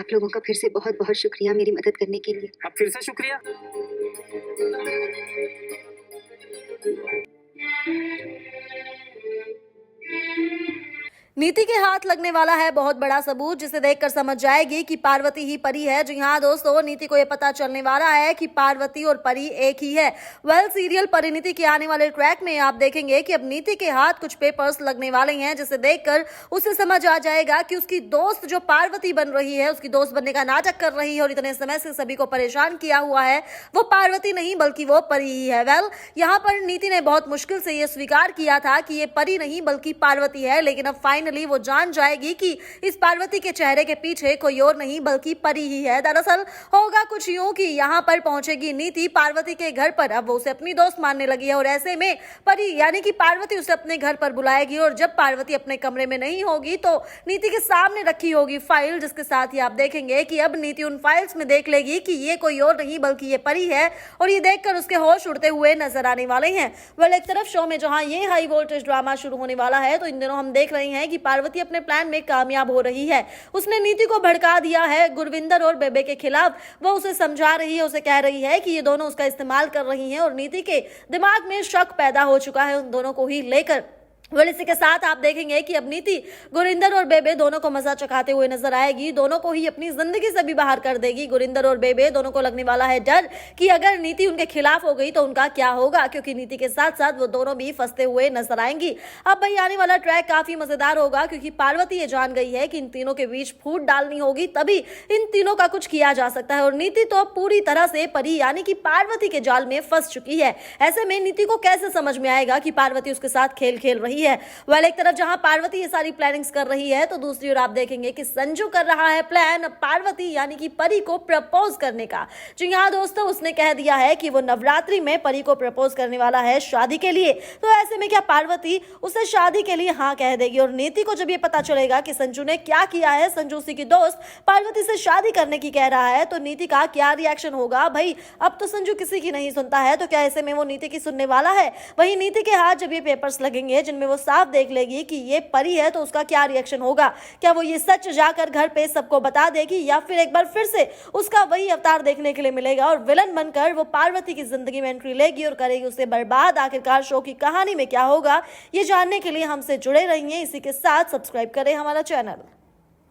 आप लोगों का फिर से बहुत बहुत शुक्रिया मेरी मदद करने के लिए। अब फिर से शुक्रिया। नीति के हाथ लगने वाला है बहुत बड़ा सबूत, जिसे देखकर समझ जाएगी कि पार्वती ही परी है। जी हाँ दोस्तों, नीति को यह पता चलने वाला है कि पार्वती और परी एक ही है। सीरियल परिणीति के आने वाले ट्रैक में आप देखेंगे कि अब नीति के हाथ कुछ पेपर्स लगने वाले हैं, जिसे देखकर उसे समझ आ जाएगा कि उसकी दोस्त जो पार्वती बन रही है, उसकी दोस्त बनने का नाटक कर रही है और इतने समय से सभी को परेशान किया हुआ है, वो पार्वती नहीं बल्कि वो परी ही है। यहाँ पर नीति ने बहुत मुश्किल से यह स्वीकार किया था कि ये परी नहीं बल्कि पार्वती है, लेकिन अब फाइनली वो जान जाएगी कि इस पार्वती के चेहरे के पीछे कोई और नहीं बल्कि परी ही है। दरअसल होगा कुछ यूं कि यहाँ पर पहुंचेगी नीति पार्वती के घर पर। अब वो उसे अपनी दोस्त मानने लगी है और ऐसे में परी यानी कि पार्वती उसे अपने घर पर बुलाएगी और जब पार्वती अपने कमरे में नहीं होगी तो नीति के सामने रखी होगी फाइल, जिसके साथ ही आप देखेंगे कि अब नीति उन फाइल्स में देख लेगी कि ये कोई और नहीं बल्कि ये परी है और ये देखकर उसके होश उड़ते हुए नजर आने वाले हैं। एक तरफ शो में जहां ये हाई वोल्टेज ड्रामा शुरू होने वाला है, तो इन दिनों हम देख रहे हैं कि पार्वती अपने प्लान में कामयाब हो रही है। उसने नीति को भड़का दिया है गुरविंदर और बेबे के खिलाफ। वो उसे समझा रही है, उसे कह रही है कि ये दोनों उसका इस्तेमाल कर रही हैं और नीति के दिमाग में शक पैदा हो चुका है उन दोनों को ही लेकर। इसी के साथ आप देखेंगे कि अब नीति गुरिंदर और बेबे दोनों को मजा चखाते हुए नजर आएगी, दोनों को ही अपनी जिंदगी से भी बाहर कर देगी। गुरिंदर और बेबे दोनों को लगने वाला है डर कि अगर नीति उनके खिलाफ हो गई तो उनका क्या होगा, क्योंकि नीति के साथ साथ वो दोनों भी फंसते हुए नजर आएंगी। अब भाई आने वाला ट्रैक काफी मजेदार होगा, क्योंकि पार्वती ये जान गई है कि इन तीनों के बीच फूट डालनी होगी, तभी इन तीनों का कुछ किया जा सकता है। और नीति तो पूरी तरह से परी यानी कि पार्वती के जाल में फंस चुकी है। ऐसे में नीति को कैसे समझ में आएगा कि पार्वती उसके साथ खेल खेल रही है। एक तरफ जहां पार्वती ये सारी प्लानिंग्स कर रही है, तो दूसरी ओर आप देखेंगे कि संजू कर रहा है प्लान पार्वती यानी कि परी को प्रपोज करने का। जी हाँ दोस्तों, उसने कह दिया है कि वो नवरात्रि में परी को प्रपोज करने वाला है शादी के लिए। तो ऐसे में क्या पार्वती उसे शादी के लिए हाँ कह देगी? और नीति को जब ये पता चलेगा कि संजू ने क्या किया है, संजू उसी की दोस्त पार्वती से शादी करने की कह रहा है, तो नीति का क्या रिएक्शन होगा? भाई अब तो संजू किसी की नहीं सुनता है, तो क्या ऐसे में वो नीति की सुनने वाला है? वही नीति के हाथ जब ये पेपर्स लगेंगे जिनमें वो साफ देख लेगी कि ये परी है, तो उसका क्या रिएक्शन होगा? क्या वो ये सच जाकर घर पे सबको बता देगी, या फिर एक बार फिर से उसका वही अवतार देखने के लिए मिलेगा और विलन बनकर वो पार्वती की जिंदगी में एंट्री लेगी और करेगी उसे बर्बाद? आखिरकार शो की कहानी में क्या होगा, ये जानने के लिए हमसे जुड़े रहिए। इसी के साथ सब्सक्राइब करें हमारा चैनल।